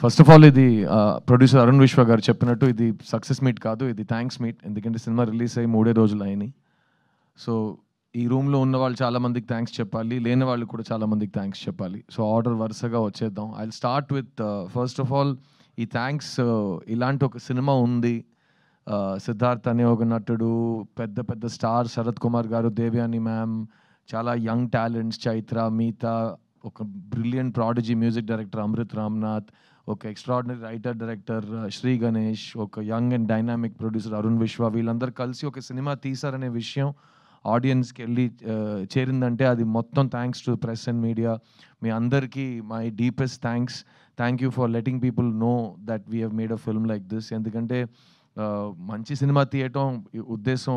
First of all ఇది producer Arun విశ్వ గారు చెప్పినట్టు ఇది సక్సెస్ మీట్ కాదు, ఇది థ్యాంక్స్ మీట్. ఎందుకంటే సినిమా రిలీజ్ అయ్యి 3 రోజులు అయినాయి. సో ఈ రూమ్లో ఉన్న వాళ్ళు చాలామందికి థ్యాంక్స్ చెప్పాలి, లేని వాళ్ళు కూడా చాలామందికి థ్యాంక్స్ చెప్పాలి. సో ఆర్డర్ వరుసగా వచ్చేద్దాం. I start with first of all ఈ థ్యాంక్స్. ఇలాంటి ఒక సినిమా ఉంది, సిద్ధార్థ్ అనే ఒక నటుడు, పెద్ద పెద్ద స్టార్ శరత్ కుమార్ గారు, దేవ్యాని మ్యామ్, చాలా యంగ్ టాలెంట్స్ చైత్ర, మీతా, ఒక brilliant prodigy music director Amrit Ramnath, ఒక extraordinary writer director Shri Ganesh, ఒక young and dynamic producer Arun Vishwa, వీళ్ళందరూ కలిసి ఒక సినిమా తీశారనే విషయం ఆడియన్స్కి వెళ్ళి చేరిందంటే అది మొత్తం thanks to press and media. మీ అందరికీ my deepest thanks. Thank you for letting people know that we have made a film like this. ఎందుకంటే మంచి సినిమా తీయటం ఉద్దేశం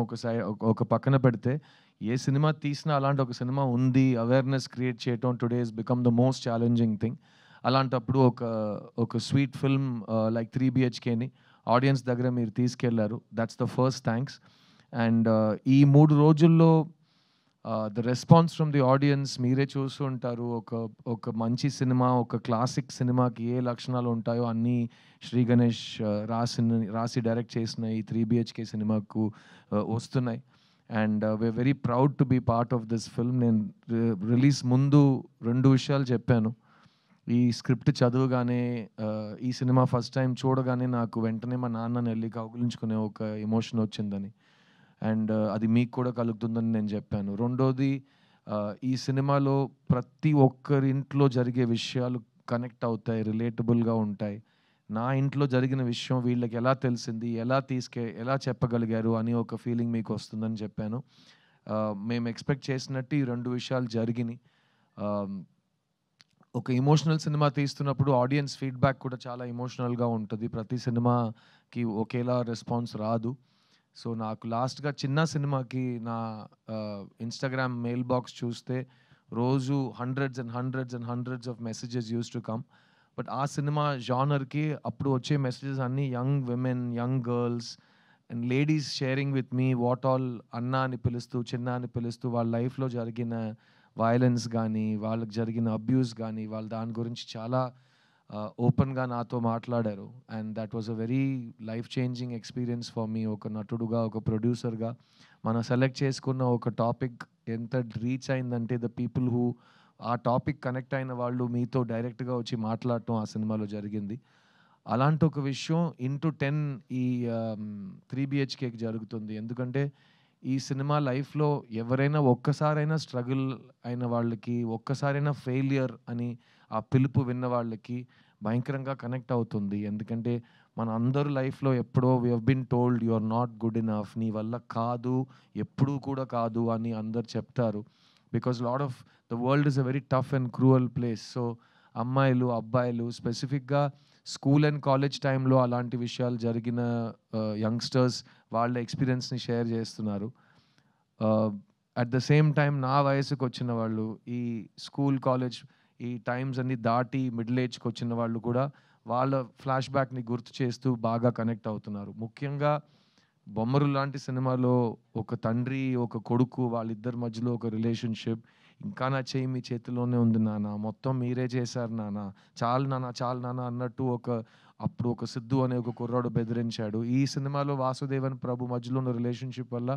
ఒక పక్కన పెడితే, ఏ సినిమా తీసినా అలాంటి ఒక సినిమా ఉంది అవేర్నెస్ క్రియేట్ చేయటం today is become the most challenging thing. అలాంటప్పుడు ఒక స్వీట్ ఫిల్మ్ లైక్ 3 BHKని ఆడియన్స్ దగ్గర మీరు తీసుకెళ్లారు. That's the first thanks. And ఈ 3 రోజుల్లో the response from the audience మీరే చూస్తూ ఉంటారు. ఒక మంచి సినిమా, ఒక క్లాసిక్ సినిమాకి ఏ లక్షణాలు ఉంటాయో అన్నీ శ్రీ గణేష్ రాసి డైరెక్ట్ చేసిన ఈ 3 BHK సినిమాకు వస్తున్నాయి. And we're very proud to be part of this film. నేను రిలీజ్ ముందు 2 విషయాలు చెప్పాను. ఈ స్క్రిప్ట్ చదువుగానే, ఈ సినిమా ఫస్ట్ టైం చూడగానే నాకు వెంటనే మా నాన్నని వెళ్ళి కౌగిలించుకునే ఒక ఎమోషన్ వచ్చిందని, అండ్ అది మీకు కూడా కలుగుతుందని నేను చెప్పాను. రెండోది, ఈ సినిమాలో ప్రతి ఒక్కరింట్లో జరిగే విషయాలు కనెక్ట్ అవుతాయి, రిలేటబుల్గా ఉంటాయి. నా ఇంట్లో జరిగిన విషయం వీళ్ళకి ఎలా తెలిసింది, ఎలా చెప్పగలిగారు అని ఒక ఫీలింగ్ మీకు వస్తుందని చెప్పాను. మేము ఎక్స్పెక్ట్ చేసినట్టు ఈ 2 విషయాలు జరిగినాయి. ఒక ఎమోషనల్ సినిమా తీస్తున్నప్పుడు ఆడియన్స్ ఫీడ్బ్యాక్ కూడా చాలా ఎమోషనల్గా ఉంటుంది. ప్రతి సినిమాకి ఒకేలా రెస్పాన్స్ రాదు. సో నాకు లాస్ట్గా చిన్న సినిమాకి నా ఇన్స్టాగ్రామ్ మెయిల్ బాక్స్ చూస్తే రోజు hundreds of messages use to come. But ఆ సినిమా జానర్కి అప్పుడు వచ్చే మెసేజెస్ అన్నీ young women, young girls and ladies sharing with me what all, అన్న అని పిలుస్తూ, చిన్న అని పిలుస్తూ వాళ్ళ లైఫ్లో జరిగిన వైలెన్స్ కానీ, వాళ్ళకి జరిగిన అబ్యూస్ కానీ, వాళ్ళు దాని గురించి చాలా ఓపెన్గా నాతో మాట్లాడారు. And that was a very life changing experience for me. ఒక నటుడుగా, ఒక ప్రొడ్యూసర్గా మనం సెలెక్ట్ చేసుకున్న ఒక టాపిక్ ఎంత రీచ్ అయిందంటే, ద పీపుల్ హూ ఆ టాపిక్ కనెక్ట్ అయిన వాళ్ళు మీతో డైరెక్ట్గా వచ్చి మాట్లాడటం ఆ సినిమాలో జరిగింది. అలాంటి ఒక విషయం ఇంటూ 10 ఈ 3 BHKకి జరుగుతుంది. ఎందుకంటే ఈ సినిమా లైఫ్లో ఎవరైనా ఒక్కసారైనా స్ట్రగుల్ అయిన వాళ్ళకి, ఒక్కసారైనా ఫెయిలియర్ అని ఆ పిలుపు విన్న వాళ్ళకి భయంకరంగా కనెక్ట్ అవుతుంది. ఎందుకంటే మన అందరూ లైఫ్లో ఎప్పుడో we have been told you are not good enough, నీ వల్ల కాదు, ఎప్పుడూ కూడా కాదు అని అందరు చెప్తారు. Because lot of the world is a very tough and cruel place. So అమ్మాయిలు, అబ్బాయిలు, స్పెసిఫిక్గా స్కూల్ అండ్ కాలేజ్ టైంలో అలాంటి విషయాలు జరిగిన యంగ్స్టర్స్ వాళ్ళ ఎక్స్పీరియన్స్ని షేర్ చేస్తున్నారు. అట్ ద సేమ్ టైం నా వయసుకు వచ్చిన వాళ్ళు, ఈ స్కూల్ కాలేజ్ ఈ టైమ్స్ అన్ని దాటి మిడిల్ ఏజ్కి వచ్చిన వాళ్ళు కూడా వాళ్ళ ఫ్లాష్ బ్యాక్ని గుర్తు చేస్తూ బాగా కనెక్ట్ అవుతున్నారు. ముఖ్యంగా బొమ్మరు లాంటి సినిమాలో ఒక తండ్రి, ఒక కొడుకు, వాళ్ళిద్దరి మధ్యలో ఒక రిలేషన్షిప్, ఇంకా నా చేయి మీ చేతిలోనే ఉంది నాన్న, మొత్తం మీరే చేశారు నాన్న, చాలు నాన్న అన్నట్టు అప్పుడు ఒక సిద్ధు అనే ఒక కుర్రాడు బెదిరించాడు. ఈ సినిమాలో వాసుదేవన్ ప్రభు మధ్యలో ఉన్న రిలేషన్షిప్ వల్ల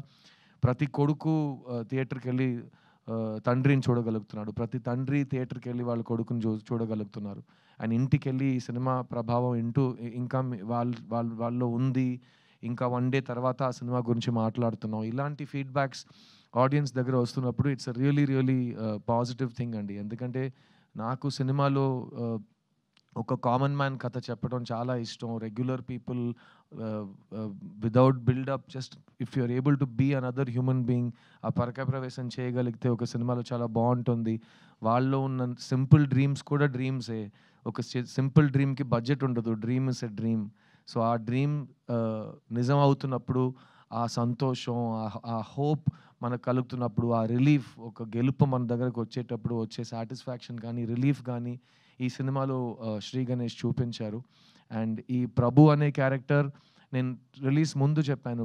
ప్రతి కొడుకు థియేటర్కి వెళ్ళి తండ్రిని చూడగలుగుతున్నాడు, ప్రతి తండ్రి థియేటర్కి వెళ్ళి వాళ్ళ కొడుకుని చూడగలుగుతున్నారు. అండ్ ఇంటికి వెళ్ళి ఈ సినిమా ప్రభావం ఇంకా వాళ్ళలో ఉంది, ఇంకా 1 డే తర్వాత ఆ సినిమా గురించి మాట్లాడుతున్నాం. ఇలాంటి ఫీడ్బ్యాక్స్ ఆడియన్స్ దగ్గర వస్తున్నప్పుడు it's a really positive thing అండి. ఎందుకంటే నాకు సినిమాలో ఒక కామన్ మ్యాన్ కథ చెప్పడం చాలా ఇష్టం. Regular people without buildup, just if you're able to be another human being, ఆ పరకాయ ప్రవేశం చేయగలిగితే ఒక సినిమాలో చాలా బాగుంటుంది. వాళ్ళలో ఉన్న సింపుల్ డ్రీమ్స్ కూడా డ్రీమ్సే. ఒక సింపుల్ డ్రీమ్కి బడ్జెట్ ఉండదు, dream is a dream. So ఆ డ్రీమ్ నిజం అవుతున్నప్పుడు ఆ సంతోషం, ఆ హోప్ మనకు కలుగుతున్నప్పుడు, ఆ రిలీఫ్, ఒక గెలుపు మన దగ్గరకు వచ్చేటప్పుడు వచ్చే సాటిస్ఫాక్షన్ కానీ, రిలీఫ్ కానీ ఈ సినిమాలో శ్రీ గణేష్ చూపించారు. అండ్ ఈ ప్రభు అనే క్యారెక్టర్ నేను రిలీజ్ ముందు చెప్పాను,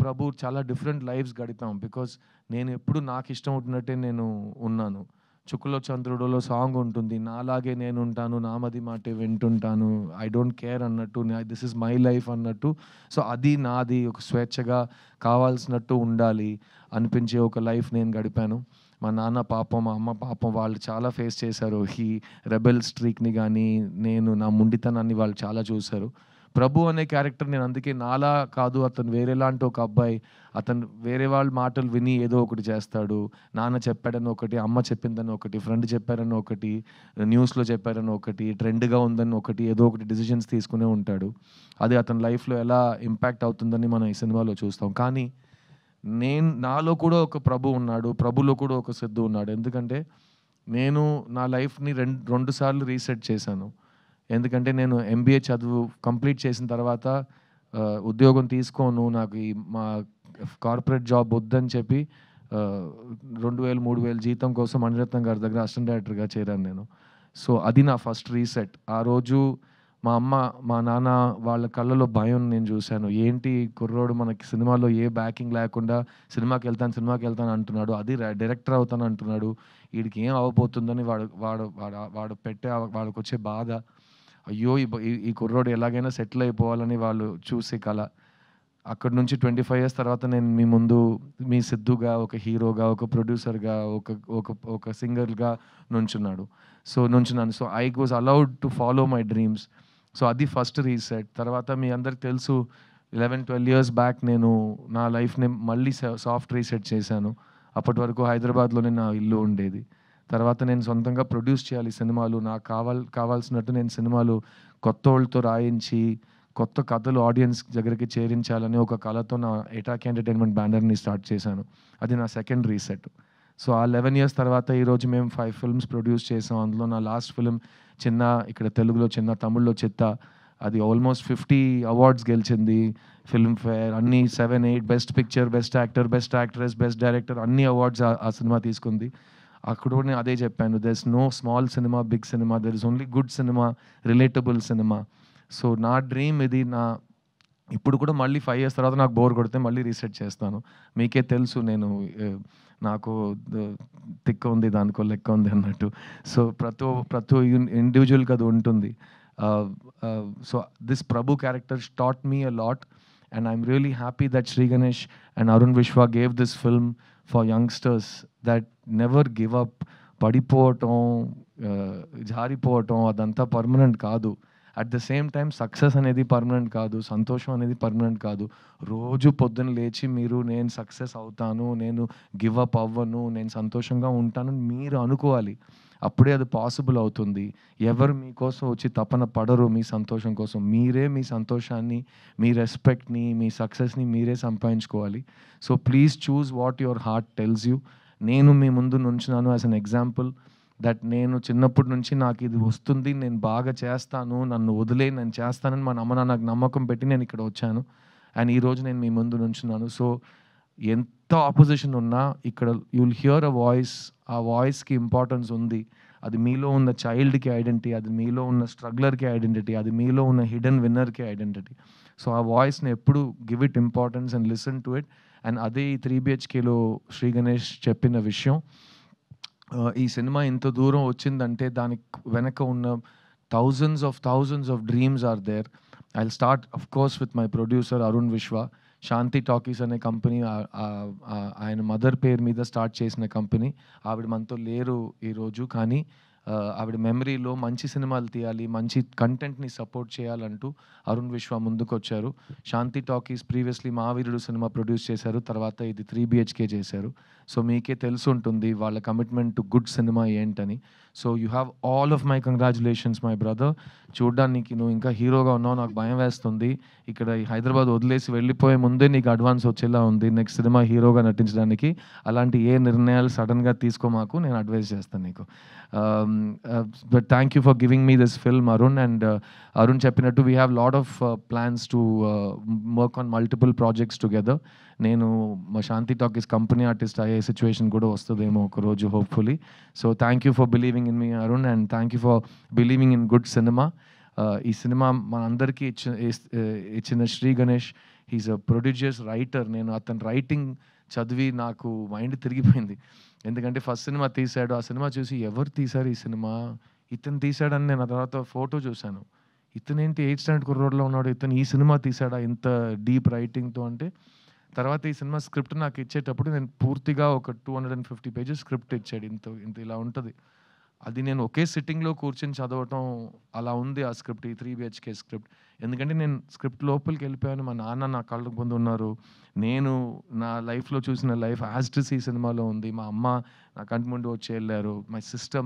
ప్రభు చాలా డిఫరెంట్ లైఫ్స్ గడిపాం. బికాస్ నేను ఎప్పుడు నాకు ఇష్టం ఉంటున్నట్టే నేను ఉన్నాను. చుక్కలో చంద్రుడులో సాంగ్ ఉంటుంది, నాలాగే నేనుంటాను, నామది మాటే వింటుంటాను, ఐ డోంట్ కేర్ అన్నట్టు, దిస్ ఇస్ మై లైఫ్ అన్నట్టు. సో అది నాది, ఒక స్వేచ్ఛగా కావాల్సినట్టు ఉండాలి అనిపించే ఒక లైఫ్ నేను గడిపాను. మా నాన్న పాపం, మా అమ్మ పాపం, వాళ్ళు చాలా ఫేస్ చేశారు. ఈ రెబెల్ స్ట్రీక్ని కానీ, నేను నా ముండితనాన్ని వాళ్ళు చాలా చూశారు. ప్రభు అనే క్యారెక్టర్ నేను అందుకే నాలా కాదు, అతను వేరేలాంటి ఒక అబ్బాయి. అతను వేరే వాళ్ళ మాటలు విని ఏదో ఒకటి చేస్తాడు. నాన్న చెప్పాడని ఒకటి, అమ్మ చెప్పిందని ఒకటి, ఫ్రెండ్ చెప్పారని ఒకటి, న్యూస్లో చెప్పారని ఒకటి, ట్రెండ్గా ఉందని ఒకటి, ఏదో ఒకటి డిసిషన్స్ తీసుకునే ఉంటాడు. అది అతని లైఫ్లో ఎలా ఇంపాక్ట్ అవుతుందని మనం ఈ సినిమాలో చూస్తాం. కానీ నాలో కూడా ఒక ప్రభు ఉన్నాడు, ప్రభులో కూడా ఒక సిద్ధు ఉన్నాడు. ఎందుకంటే నేను నా లైఫ్ని రెండు సార్లు రీసెట్ చేశాను. ఎందుకంటే నేను ఎంబీఏ చదువు కంప్లీట్ చేసిన తర్వాత ఉద్యోగం తీసుకోను, నాకు ఈ మా కార్పొరేట్ జాబ్ వద్దని చెప్పి 2000-3000 జీతం కోసం మణిరత్నం గారి దగ్గర అసిస్టెంట్ డైరెక్టర్గా చేరాను నేను. సో అది నా ఫస్ట్ రీసెట్. ఆ రోజు మా అమ్మ, మా నాన్న వాళ్ళ కళ్ళలో భయం నేను చూశాను. ఏంటి కుర్రోడు మనకి సినిమాలో ఏ బ్యాకింగ్ లేకుండా సినిమాకి వెళ్తాను అంటున్నాడు, అది డైరెక్టర్ అవుతాను అంటున్నాడు, వీడికి ఏం అవ్వబోతుందని వాడు పెట్టే వాళ్ళకి వచ్చే బాధ. అయ్యో ఈ కుర్రోడు ఎలాగైనా సెటిల్ అయిపోవాలని వాళ్ళు చూసే కళ. అక్కడి నుంచి 25 years తర్వాత నేను మీ ముందు మీ సిద్ధుగా, ఒక హీరోగా, ఒక ప్రొడ్యూసర్గా, ఒక సింగర్గా నుంచున్నాను. So I was allowed to follow my dreams. So అది ఫస్ట్ రీసెట్. తర్వాత మీ అందరికి తెలుసు, 11-12 years బ్యాక్ నేను నా లైఫ్ని మళ్ళీ సాఫ్ట్ రీసెట్ చేశాను. అప్పటి వరకు హైదరాబాద్లోనే నా ఇల్లు ఉండేది. తర్వాత నేను సొంతంగా ప్రొడ్యూస్ చేయాలి సినిమాలు, నాకు కావాల్సినట్టు నేను సినిమాలు కొత్త వాళ్ళతో రాయించి, కొత్త కథలు ఆడియన్స్ దగ్గరికి చేరించాలని ఒక కళతో నా ఎటాక్ ఎంటర్టైన్మెంట్ బ్యానర్ని స్టార్ట్ చేశాను. అది నా సెకండ్ రీసెట్. సో ఆ 11 years తర్వాత ఈరోజు మేము 5 films ప్రొడ్యూస్ చేసాం. అందులో నా లాస్ట్ ఫిలిం చిన్న, ఇక్కడ తెలుగులో చిన్న, తమిళ్లో చిత్త, అది ఆల్మోస్ట్ 50 awards గెలిచింది. ఫిల్మ్ఫేర్ అన్ని 7-8 best picture, best actor, best actress, best director అన్ని అవార్డ్స్ ఆ సినిమా తీసుకుంది. అక్కడ కూడా నేను అదే చెప్పాను, there is no small cinema, big cinema, there is only good cinema, relatable cinema. So నా డ్రీమ్ ఇది. ఇప్పుడు కూడా మళ్ళీ 5 years తర్వాత నాకు బోర్ కొడితే మళ్ళీ రీసెట్ చేస్తాను. మీకే తెలుసు, నేను నాకు తిక్క ఉంది, దానికో లెక్క ఉంది అన్నట్టు. సో ప్రతి ఇండివిజువల్కి అది ఉంటుంది. So this Prabhu character taught me a lot, and I'm really happy that Sri Ganesh and Arun Vishwa gave this film for youngsters that never give up. పడిపోవటం, జారిపోవటం అదంతా పర్మనెంట్ కాదు. At the same time success అనేది permanent కాదు, సంతోషం అనేది permanent కాదు. రోజు పొద్దున్న లేచి మీరు నేను సక్సెస్ అవుతాను, నేను గివ్ అప్ అవ్వను, నేను సంతోషంగా ఉంటాను మీరు అనుకోవాలి. అప్పుడే అది పాసిబుల్ అవుతుంది. ఎవరు మీకోసం వచ్చి తపన పడరు మీ సంతోషం కోసం. మీరే మీ సంతోషాన్ని, మీ రెస్పెక్ట్ని, మీ సక్సెస్ని మీరే సంపాదించుకోవాలి. So please choose what your heart tells you. నేను మీ ముందు నుంచున్నాను యాజ్ అన్ ఎగ్జాంపుల్ దట్ నేను చిన్నప్పటి నుంచి నాకు ఇది వస్తుంది, నేను బాగా చేస్తాను, నన్ను వదిలే నేను చేస్తానని మా అమ్మ నాకు నమ్మకం పెట్టి నేను ఇక్కడ వచ్చాను. అండ్ ఈరోజు నేను మీ ముందు నుంచున్నాను. సో ఎంత ఆపోజిషన్ ఉన్నా ఇక్కడ you will here a voice. ఆ వాయిస్కి ఇంపార్టెన్స్ ఉంది. అది మీలో ఉన్న చైల్డ్కి ఐడెంటిటీ, అది మీలో ఉన్న స్ట్రగ్లర్కి ఐడెంటిటీ, అది మీలో ఉన్న హిడెన్ విన్నర్కి ఐడెంటిటీ. సో ఆ వాయిస్ని ఎప్పుడు give it importance and listen to it. And అదే ఈ 3 BHKలో శ్రీ గణేష్ చెప్పిన విషయం. ఈ సినిమా ఇంత దూరం వచ్చిందంటే దానికి వెనక ఉన్న thousands of dreams are there. I'll start of course with my producer Arun Vishwa. Shanti talkies అనే కంపెనీ ఆయన మదర్ పేరు మీద స్టార్ట్ చేసిన కంపెనీ. ఆవిడ మనతో లేరు ఈరోజు, కానీ ఆవిడ మెమరీలో మంచి సినిమాలు తీయాలి, మంచి కంటెంట్ని సపోర్ట్ చేయాలంటూ అరుణ్ విశ్వ ముందుకు వచ్చారు. శాంతి టాకీస్ ప్రీవియస్లీ మావీరుడు సినిమా ప్రొడ్యూస్ చేశారు, తర్వాత ఇది 3 BHK చేశారు. సో మీకే తెలిసి ఉంటుంది వాళ్ళ కమిట్మెంట్ టు గుడ్ సినిమా ఏంటని. So you have all of my congratulations my brother. చూడ్డానికి నువ్వు ఇంకా హీరోగా ఉన్నావు, నాకు భయం వేస్తుంది. ఇక్కడ హైదరాబాద్ వదిలేసి వెళ్ళిపోయే ముందే నీకు అడ్వాన్స్ వచ్చేలా ఉంది నెక్స్ట్ సినిమా హీరోగా నటించడానికి. అలాంటి ఏ నిర్ణయాలు సడన్గా తీసుకోమాకు, నేను అడ్వైస్ చేస్తాను నీకు. But thank you for giving me this film, Arun. And Arun చెప్పినట్టు we have lot of plans to work on multiple projects together. నేను మా శాంతి టాకీస్ కంపెనీ ఆర్టిస్ట్ అయ్యే సిచ్యువేషన్ కూడా వస్తుందేమో ఒకరోజు hopefully. So thank you for believing in me Arun, and thank you for believing in good cinema. ఈ సినిమా మనందరికీ ఇచ్చిన Shri Ganesh, he's a prodigious writer. నేను అతని రైటింగ్ చదివి నాకు మైండ్ తిరిగిపోయింది. ఎందుకంటే ఫస్ట్ సినిమా తీశాడు. ఆ సినిమా చూసి ఎవరు తీశారు ఈ సినిమా? ఇతను తీశాడని నేను ఆ తర్వాత ఫోటో చూశాను. ఇతనేంటి 8th స్టాండర్డ్ కుర్రోడిలా ఉన్నాడు. ఇతను ఈ సినిమా తీశాడా ఇంత డీప్ రైటింగ్‌తో అంటే, తర్వాత ఈ సినిమా స్క్రిప్ట్ నాకు ఇచ్చేటప్పుడు నేను పూర్తిగా ఒక 250 పేజెస్ స్క్రిప్ట్ ఇచ్చాడు. ఇంత ఇంత ఇలా ఉంటది. అది నేను ఒకే సిట్టింగ్‌లో కూర్చొని చదవటం అలా ఉంది ఆ స్క్రిప్ట్. ఈ 3 బిహెచ్‌కే స్క్రిప్ట్. ఎందుకంటే నేను స్క్రిప్ట్ లోపలికెళ్ళిపోయాను. మా నాన్న నా కళ్ళ ముందు ఉన్నారు. నేను నా లైఫ్‌లో చూసిన లైఫ్ యాజ్ ఇట్ ఈజ్ ఈ సినిమాలో ఉంది. మా అమ్మ నా కంటి ముందు వచ్చి ఎళ్లారు. మై సిస్టర్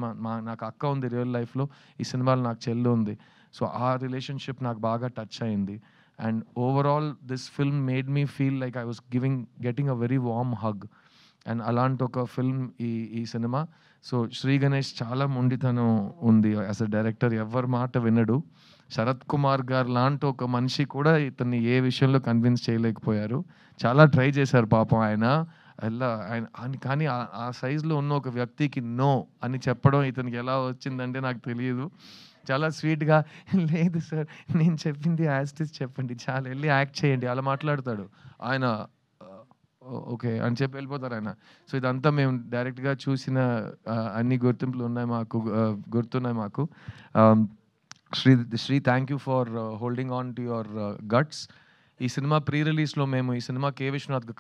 నాకు అక్క ఉంది రియల్ లైఫ్‌లో. ఈ సినిమాలో నాకు చెల్లి ఉంది. సో ఆ రిలేషన్‌షిప్ నాకు బాగా టచ్ అయింది. And overall this film made me feel like I was getting a very warm hug. And అలాంటి ఒక ఫిల్మ్ ఈ సినిమా. సో శ్రీ గణేష్ చాలా మొండితనం ఉంది యాజ్ ఎ డైరెక్టర్. ఎవ్వరి మాట వినడు. శరత్ కుమార్ గారు లాంటి ఒక మనిషి కూడా ఇతన్ని ఏ విషయంలో కన్విన్స్ చేయలేకపోయారు. చాలా ట్రై చేశారు పాపం ఆయన. కానీ ఆ సైజులో ఉన్న ఒక వ్యక్తికి నో అని చెప్పడం ఇతనికి ఎలా వచ్చిందంటే నాకు తెలియదు. చాలా స్వీట్‌గా లేదు సార్ నేను చెప్పింది యాజ్ ఇట్ ఈజ్ చెప్పండి. చాలు ఎళ్లి యాక్ట్ చేయండి అలా మాట్లాడతాడు. ఆయన ఓకే అని చెప్పి వెళ్ళిపోతారాయన. సో ఇదంతా మేము డైరెక్ట్‌గా చూసిన అన్ని గుర్తింపులు ఉన్నాయి మాకు. గుర్తున్నాయి మాకు. Sri thank you for holding on to your guts. ఈ సినిమా ప్రీ రిలీజ్‌లో మేము ఈ సినిమా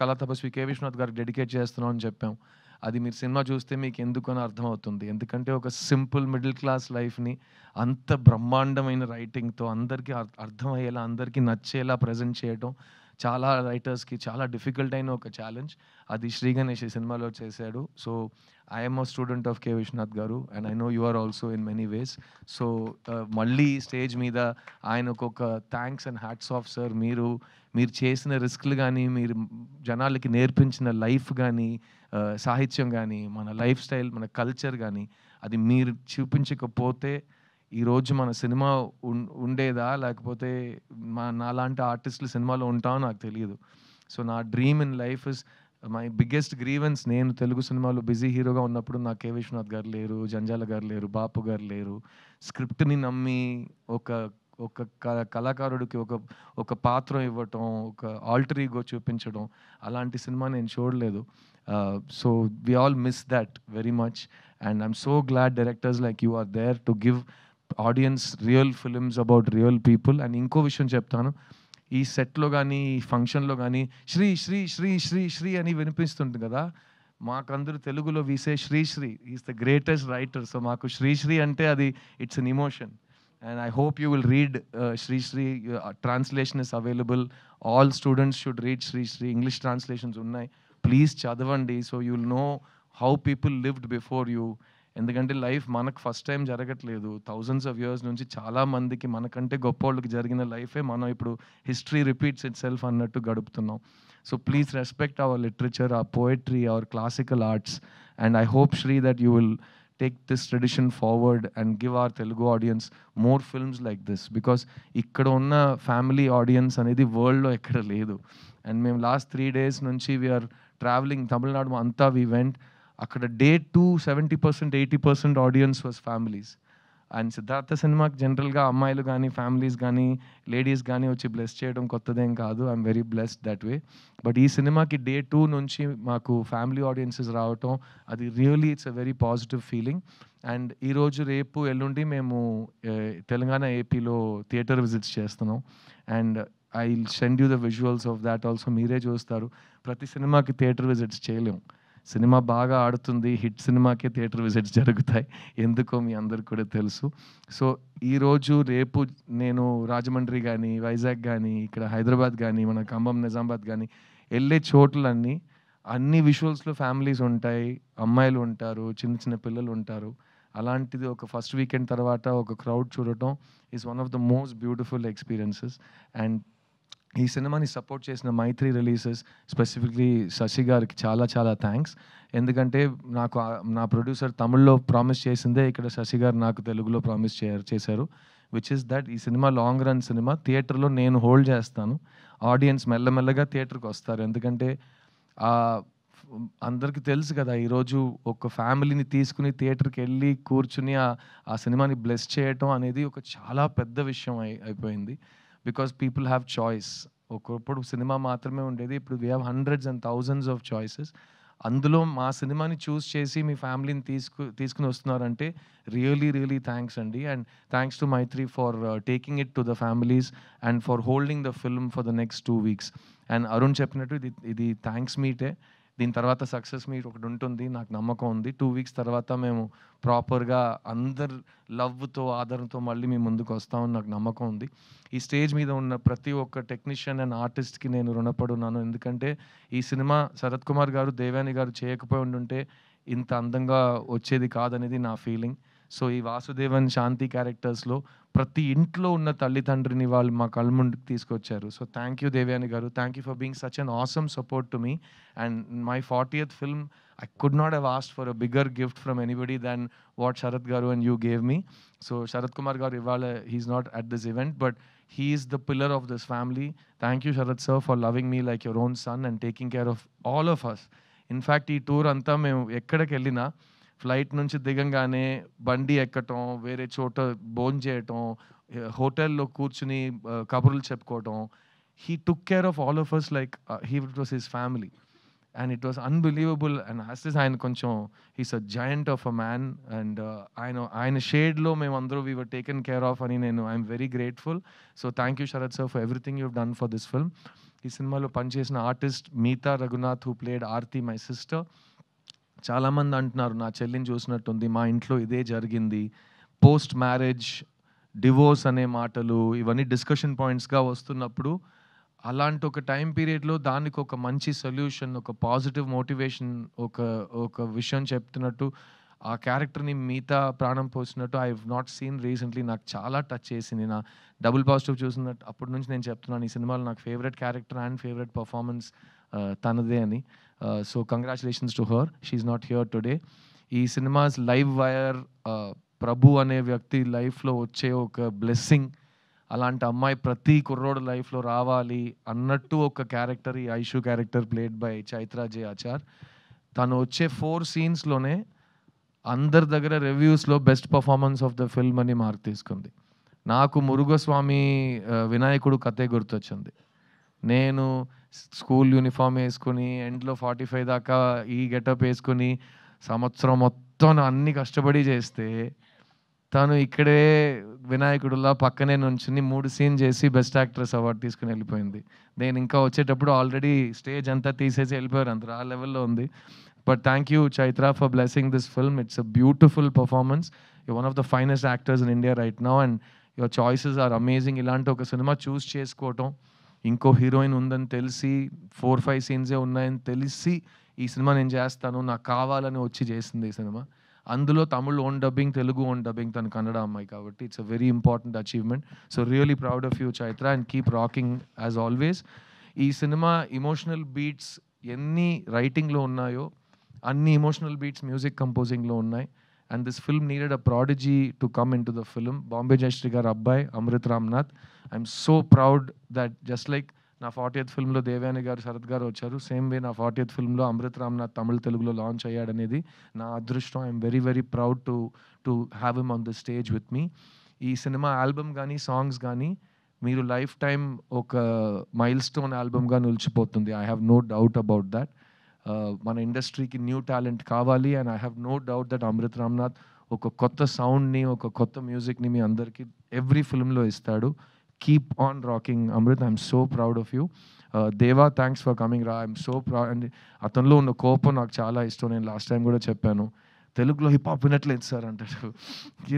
కళా తపస్వి కే విశ్వనాథ్ గారికి డెడికేట్ చేస్తున్నాం అని చెప్పాం. అది మీరు సినిమా చూస్తే మీకు ఎందుకని అర్థమవుతుంది. ఎందుకంటే ఒక సింపుల్ మిడిల్ క్లాస్ లైఫ్‌ని అంత బ్రహ్మాండమైన రైటింగ్‌తో అందరికీ అర్థమయ్యేలా, అందరికీ నచ్చేలా ప్రెజెంట్ చేయటం చాలా రైటర్స్‌కి చాలా డిఫికల్ట్ అయిన ఒక ఛాలెంజ్. అది శ్రీ గణేష్ ఈ సినిమాలో చేశాడు. So I am a student of K Vishwanath గారు and I know you are also in many ways. So మళ్ళీ స్టేజ్ మీద ఆయనకు ఒక thanks and hats off sir. మీరు చేసిన రిస్క్‌లు గానీ, మీరు జనాలకి నేర్పించిన లైఫ్ గానీ, సాహిత్యం గానీ, మన లైఫ్ స్టైల్, మన కల్చర్ గానీ, అది మీరు చూపించకపోతే ఈరోజు మన సినిమా ఉండేదా? లేకపోతే నాలాంటి ఆర్టిస్టులు సినిమాలో ఉంటామో నాకు తెలీదు. సో నా dream in life is my biggest grievance. నేను తెలుగు సినిమాలో బిజీ హీరోగా ఉన్నప్పుడు నాకు కె విశ్వనాథ్ గారు లేరు, జంజాల గారు లేరు, బాపు గారు లేరు. స్క్రిప్ట్‌ని నమ్మి ఒక ఒక కళాకారుడికి ఒక పాత్ర ఇవ్వటం, ఒక ఆల్టర్ ఈగో చూపించడం, అలాంటి సినిమా నేను చూడలేదు. So we all miss that very much and I'm so glad directors like you are there to give audience real films about real people. And ఇంకో విషయం చెప్తాను. ఈ సెట్‌లో గానీ, ఈ ఫంక్షన్‌లో గానీ శ్రీ శ్రీ శ్రీ శ్రీ శ్రీ అని వినిపిస్తుంది కదా! మాకందరూ తెలుగులో we say Sri Sri. He is the greatest writer. So మాకు శ్రీశ్రీ అంటే అది it's an emotion. And I hope you will read Sri Sri. Translation is available. All students should read Sri Sri. English translations unnai. Please chadavandi so you will know how people lived before you. ఎందుకంటే life మనకు first time జరగట్లేదు. Thousands of years నుంచి చాలా మందికి మనకంటే గొప్పోళ్ళకి జరిగిన లైఫే మనం ఇప్పుడు హిస్టరీ రిపీట్స్ ఇట్ సెల్ఫ్ అన్నట్టు గడుపుతున్నాం. So please respect our literature, our poetry, our classical arts. And I hope Sri that you will take this tradition forward and give our Telugu audience more films like this, because ikkada unna family audience anedi world lo ekkada ledu. And mem last 3 days nunchi we are traveling Tamil Nadu anta we went. Akkada day 2 70% 80% audience was families. And Siddhartha సినిమాకి జనరల్గా అమ్మాయిలు కానీ, families కానీ, ladies కానీ వచ్చి bless చేయడం కొత్తదేం కాదు. I'm very blessed that way. But ఈ సినిమాకి డే 2 నుంచి మాకు ఫ్యామిలీ ఆడియన్సెస్ రావటం, అది really it's a very positive feeling. And ఈరోజు, రేపు, ఎల్లుండి మేము తెలంగాణ, ఏపీలో థియేటర్ విజిట్స్ చేస్తున్నాం. And I will send you the visuals of that also. మీరే చూస్తారు. ప్రతి సినిమాకి థియేటర్ విజిట్స్ చేయలేం. సినిమా బాగా ఆడుతుంది, హిట్ సినిమాకే థియేటర్ విజిట్స్ జరుగుతాయి. ఎందుకో మీ అందరికి కూడా తెలుసు. సో ఈరోజు, రేపు నేను రాజమండ్రి కానీ, వైజాగ్ కానీ, ఇక్కడ హైదరాబాద్ కానీ, మన ఖమ్మం, నిజామాబాద్ కానీ వెళ్ళే చోట్లన్నీ అన్ని విజువల్స్లో ఫ్యామిలీస్ ఉంటాయి, అమ్మాయిలు ఉంటారు, చిన్న చిన్న పిల్లలు ఉంటారు. అలాంటిది ఒక ఫస్ట్ వీకెండ్ తర్వాత ఒక క్రౌడ్ చూడటం is one of the most beautiful experiences. And ఈ సినిమాని సపోర్ట్ చేసిన మైత్రి రిలీజెస్, స్పెసిఫిక్లీ శశి గారికి చాలా చాలా థ్యాంక్స్. ఎందుకంటే నాకు నా ప్రొడ్యూసర్ తమిళ్లో ప్రామిస్ చేసిందే ఇక్కడ శశి గారు నాకు తెలుగులో ప్రామిస్ చేశారు. విచ్ ఇస్ దట్ ఈ సినిమా లాంగ్ రన్ సినిమా. థియేటర్లో నేను హోల్డ్ చేస్తాను, ఆడియన్స్ మెల్లమెల్లగా థియేటర్కి వస్తారు. ఎందుకంటే అందరికీ తెలుసు కదా, ఈరోజు ఒక ఫ్యామిలీని తీసుకుని థియేటర్కి వెళ్ళి కూర్చుని ఆ సినిమాని బ్లెస్ చేయటం అనేది ఒక చాలా పెద్ద విషయం అయిపోయింది. Because people have choice. ఒకప్పుడు సినిమా మాత్రమే ఉండేది. ఇప్పుడు we have hundreds and thousands of choices. అందులో మా సినిమాని చూస్ చేసి మీ ఫ్యామిలీని తీసుకొని వస్తున్నారంటే రియల్లీ థాంక్స్ అండి. And thanks to Mythri for taking it to the families and for holding the film for the next 2 weeks. And Arun చెప్పినట్టు ఇది థాంక్స్ మీటే. దీని తర్వాత సక్సెస్ మీట్ ఒకటి ఉంటుంది. నాకు నమ్మకం ఉంది. 2 వీక్స్ తర్వాత మేము ప్రాపర్‌గా అందరు లవ్‌తో, ఆదరణతో మళ్ళీ మీ ముందుకు వస్తామని నాకు నమ్మకం ఉంది. ఈ స్టేజ్ మీద ఉన్న ప్రతి ఒక్క టెక్నీషియన్ అండ్ ఆర్టిస్ట్‌కి నేను రుణపడి ఉన్నాను. ఎందుకంటే ఈ సినిమా శరత్ కుమార్ గారు, దేవయాని గారు చేయకపోయి ఉండుంటే ఇంత అందంగా వచ్చేది కాదనేది నా ఫీలింగ్. సో ఈ వాసుదేవన్, శాంతి క్యారెక్టర్స్‌లో ప్రతి ఇంట్లో ఉన్న తల్లిదండ్రిని వాళ్ళు మా కళ్ళ ముందుకు తీసుకొచ్చారు. సో థ్యాంక్ యూ దేవయాని గారు. Thank you for being such an awesome support to me. And my 40th film, I could not have asked for a bigger gift from anybody than what Sharath Garu and you gave me. So Sharath Kumar Garu ivala, he's not at this event, but he is the pillar of this family. Thank you Sharath sir for loving me like your own son and taking care of all of us. In fact ఈ tour అంతా మేము ఎక్కడికి వెళ్ళినా flight నుంచి దిగంగానే బండి ఎక్కటం, వేరే చోట భోంచేయటం, హోటల్‌లో కూర్చుని కబుర్లు చెప్పుకోవటం. He took care of all of us like it was his family. And it was unbelievable. And as this ఆయన కొంచెం he's a giant of a man. And ఆయన షేడ్‌లో మేమందరూ we were taken care of అని I'm very grateful. So thank you Sharath sir for everything you've done for this film. ఈ సినిమాలో పనిచేసిన artist Meetha Raghunath who played Aarti my sister. చాలామంది అంటున్నారు నా చెల్లిని చూసినట్టుంది, మా ఇంట్లో ఇదే జరిగింది. పోస్ట్ మ్యారేజ్, డివోర్స్ అనే మాటలు ఇవన్నీ డిస్కషన్ పాయింట్స్‌గా వస్తున్నప్పుడు అలాంటి ఒక టైం పీరియడ్‌లో దానికి ఒక మంచి సొల్యూషన్, ఒక పాజిటివ్ మోటివేషన్, ఒక విషయం చెప్తున్నట్టు ఆ క్యారెక్టర్‌ని మిగతా ప్రాణం పోసినట్టు I have not seen recently. నాకు చాలా టచ్ చేసింది. నా డబుల్ పాజిటివ్ చూసినట్టు అప్పటి నుంచి నేను చెప్తున్నాను ఈ సినిమాలో నాకు favourite character and favourite performance తనదే అని. So congratulations to her. She is not here today. ఈ సినిమాస్ లైవ్ వైర్ ప్రభు అనే వ్యక్తి లైఫ్‌లో వచ్చే ఒక బ్లెస్సింగ్. అలాంటి అమ్మాయి ప్రతి కుర్రోడు లైఫ్‌లో రావాలి అన్నట్టు ఒక క్యారెక్టర్, ఈ Aishu character played by Chaitra J Achar. తను వచ్చే 4 సీన్స్‌లోనే అందరి దగ్గర రివ్యూస్‌లో best performance of the film అని మార్క్ తీసుకుంది. నాకు మురుగస్వామి వినాయకుడు కథే గుర్తొచ్చింది. నేను స్కూల్ యూనిఫామ్ వేసుకొని ఎండ్‌లో 45 దాకా ఈ గెటప్ వేసుకొని సంవత్సరం మొత్తం అన్ని కష్టపడి చేస్తే తను ఇక్కడే వినాయకుడులా పక్కనే నుంచుని 3 సీన్ చేసి బెస్ట్ యాక్ట్రెస్ అవార్డ్ తీసుకొని వెళ్ళిపోయింది. నేను ఇంకా వచ్చేటప్పుడు ఆల్రెడీ స్టేజ్ అంతా తీసేసి వెళ్ళిపోయారు అందరూ. ఆ లెవెల్‌లో ఉంది. But thank you Chaithra for blessing this film. It's a beautiful performance. You're one of the finest actors in India right now and your choices are amazing. ఇలాంటి ఒక సినిమా చూస్ చేసుకోవటం, ఇంకో హీరోయిన్ ఉందని తెలిసి 4, 5 సీన్సే ఉన్నాయని తెలిసి ఈ సినిమా నేను చేస్తాను, నాకు కావాలని వచ్చి చేసింది ఈ సినిమా. అందులో Tamil own dubbing, Telugu own dubbing, తను కన్నడ అమ్మాయి కాబట్టి it's a very important achievement. So really proud of you Chaithra and keep rocking as always. ఈ సినిమా ఎమోషనల్ బీట్స్ ఎన్ని రైటింగ్లో ఉన్నాయో అన్ని ఎమోషనల్ బీట్స్ మ్యూజిక్ కంపోజింగ్లో ఉన్నాయి. And this film needed a prodigy to come in to the film. Bombay Jayashri గారు అబ్బాయి Amrit Ramnath. I'm so proud that just like నా 40th ఫిల్మ్లో దేవయాని గారు, శరత్ గారు వచ్చారు, సేమ్ వే నా 40th ఫిల్మ్లో అమృత్ రామ్నాథ్ తమిళ్ తెలుగులో లాంచ్ అయ్యాడనేది నా అదృష్టం. I'm very proud to have him on the stage with me. ఈ సినిమా ఆల్బమ్ కానీ సాంగ్స్ కానీ మీరు లైఫ్ టైం ఒక మైల్ స్టోన్ ఆల్బమ్గా నిలిచిపోతుంది. I have no doubt about that. మన ఇండస్ట్రీకి న్యూ టాలెంట్ కావాలి and I have no doubt that Amrit Ramnath ఒక కొత్త సౌండ్ని, ఒక కొత్త మ్యూజిక్ని మీ అందరికీ ఎవ్రీ ఫిల్మ్లో ఇస్తాడు. Keep on rocking Amrit. I'm so proud of you. దేవా, థ్యాంక్స్ ఫర్ కమింగ్ రా. I'm so proud. అండ్ అతనిలో ఉన్న కోపం నాకు చాలా ఇష్టం. నేను లాస్ట్ టైం కూడా చెప్పాను, తెలుగులో హిప్ హాప్ వినట్లేదు సార్ అంటాడు.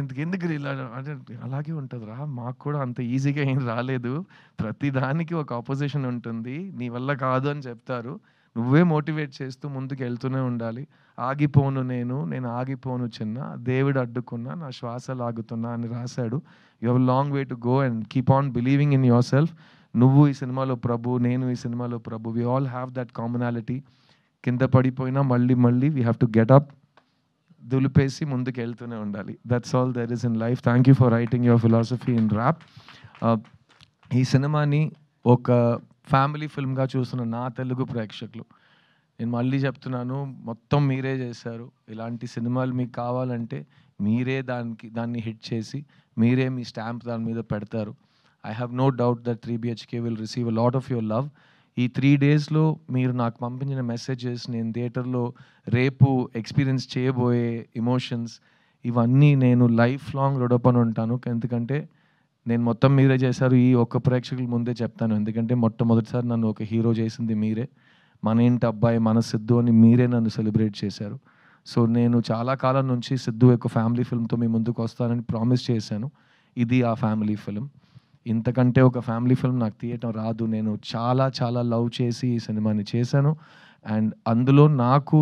ఎందుకు ఇలా అంటే అలాగే ఉంటుంది రా, మాకు కూడా అంత ఈజీగా ఏం రాలేదు, ప్రతి దానికి ఒక ఆపోజిషన్ ఉంటుంది, నీ వల్ల కాదు అని చెప్తారు, నువ్వే మోటివేట్ చేస్తూ ముందుకు వెళ్తూనే ఉండాలి. ఆగిపోను నేను ఆగిపోను చిన్న, దేవుడు అడ్డుకున్నా నా శ్వాస లాగుతున్నా అని రాశాడు. You have long way to go and keep on believing in yourself. నువ్వు ఈ సినిమాలో ప్రభు, నేను ఈ సినిమాలో Prabhu. We all have that commonality. కింద పడిపోయినా మళ్ళీ we have to get up, దులిపేసి ముందుకు వెళ్తూనే ఉండాలి. That's all there is in life. Thank you for writing your philosophy in rap. ఈ సినిమాని ఒక ఫ్యామిలీ ఫిల్మ్గా చూస్తున్న నా తెలుగు ప్రేక్షకులు, నేను మళ్ళీ చెప్తున్నాను, మొత్తం మీరే చేశారు. ఇలాంటి సినిమాలు మీకు కావాలంటే మీరే దాన్ని హిట్ చేసి మీరే మీ స్టాంప్ దాని మీద పెడతారు. I have no doubt that 3BHK will receive a lot of your love. ఈ 3 డేస్లో మీరు నాకు పంపించిన మెసేజెస్, నేను థియేటర్లో రేపు ఎక్స్పీరియన్స్ చేయబోయే ఎమోషన్స్, ఇవన్నీ నేను లైఫ్ లాంగ్ రుణపడి ఉంటాను. ఎందుకంటే నేను మొత్తం మీరే చేశారు. ఈ ఒక్క ప్రేక్షకుల ముందే చెప్తాను. ఎందుకంటే మొట్టమొదటిసారి నన్ను ఒక హీరో చేసింది మీరే. మన ఇంటి అబ్బాయి, మన సిద్ధు అని మీరే నన్ను సెలబ్రేట్ చేశారు. సో నేను చాలా కాలం నుంచి సిద్ధు యొక్క ఫ్యామిలీ ఫిల్మ్తో మీ ముందుకు వస్తానని ప్రామిస్ చేశాను. ఇది ఆ ఫ్యామిలీ ఫిల్మ్. ఇంతకంటే ఒక ఫ్యామిలీ ఫిల్మ్ నాకు తీయటం రాదు. నేను చాలా చాలా లవ్ చేసి ఈ సినిమాని చేశాను. అండ్ అందులో నాకు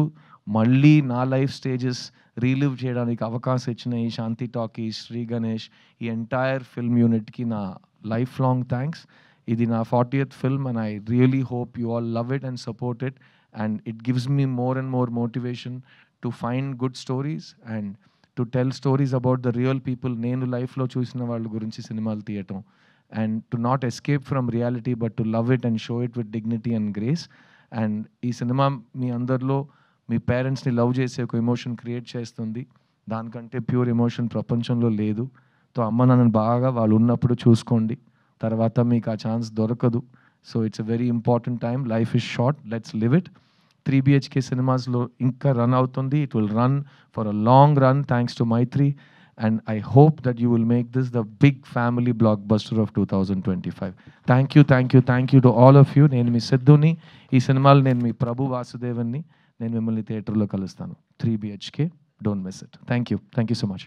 మళ్ళీ నా లైఫ్ స్టేజెస్ రీలివ్ చేయడానికి అవకాశం ఇచ్చిన ఈ శాంతి టాకీస్, శ్రీ గణేష్, ఈ ఎంటైర్ ఫిల్మ్ యూనిట్కి నా లైఫ్ లాంగ్ థ్యాంక్స్. ఇది నా 40th film and I really hope you all love it and support it. And it gives me more and more motivation to find good stories and to tell stories about the real people. నేను లైఫ్లో చూసిన వాళ్ళ గురించి సినిమాలు తీయటం and to not escape from reality but to love it and show it with dignity and grace. And ఈ cinema మీ అందరిలో మీ పేరెంట్స్ని లవ్ చేసే ఒక ఎమోషన్ క్రియేట్ చేస్తుంది. దానికంటే ప్యూర్ ఎమోషన్ ప్రపంచంలో లేదు. సో అమ్మ నాన్నని బాగా వాళ్ళు ఉన్నప్పుడు చూసుకోండి. తర్వాత మీకు ఆ ఛాన్స్ దొరకదు. So it's a very important time. Life is short, let's live it. 3BHK సినిమాస్లో ఇంకా రన్ అవుతుంది. It will run for a long run thanks to Mythri. And I hope that you will make this the big family blockbuster of 2025. Thank you, thank you, thank you to all of you. నేను మీ సిద్ధుని, ఈ సినిమాలో నేను మీ ప్రభు వాసుదేవన్ని. నేను మిమ్మల్ని థియేటర్లో కలుస్తాను. 3BHK, don't miss it. Thank you so much.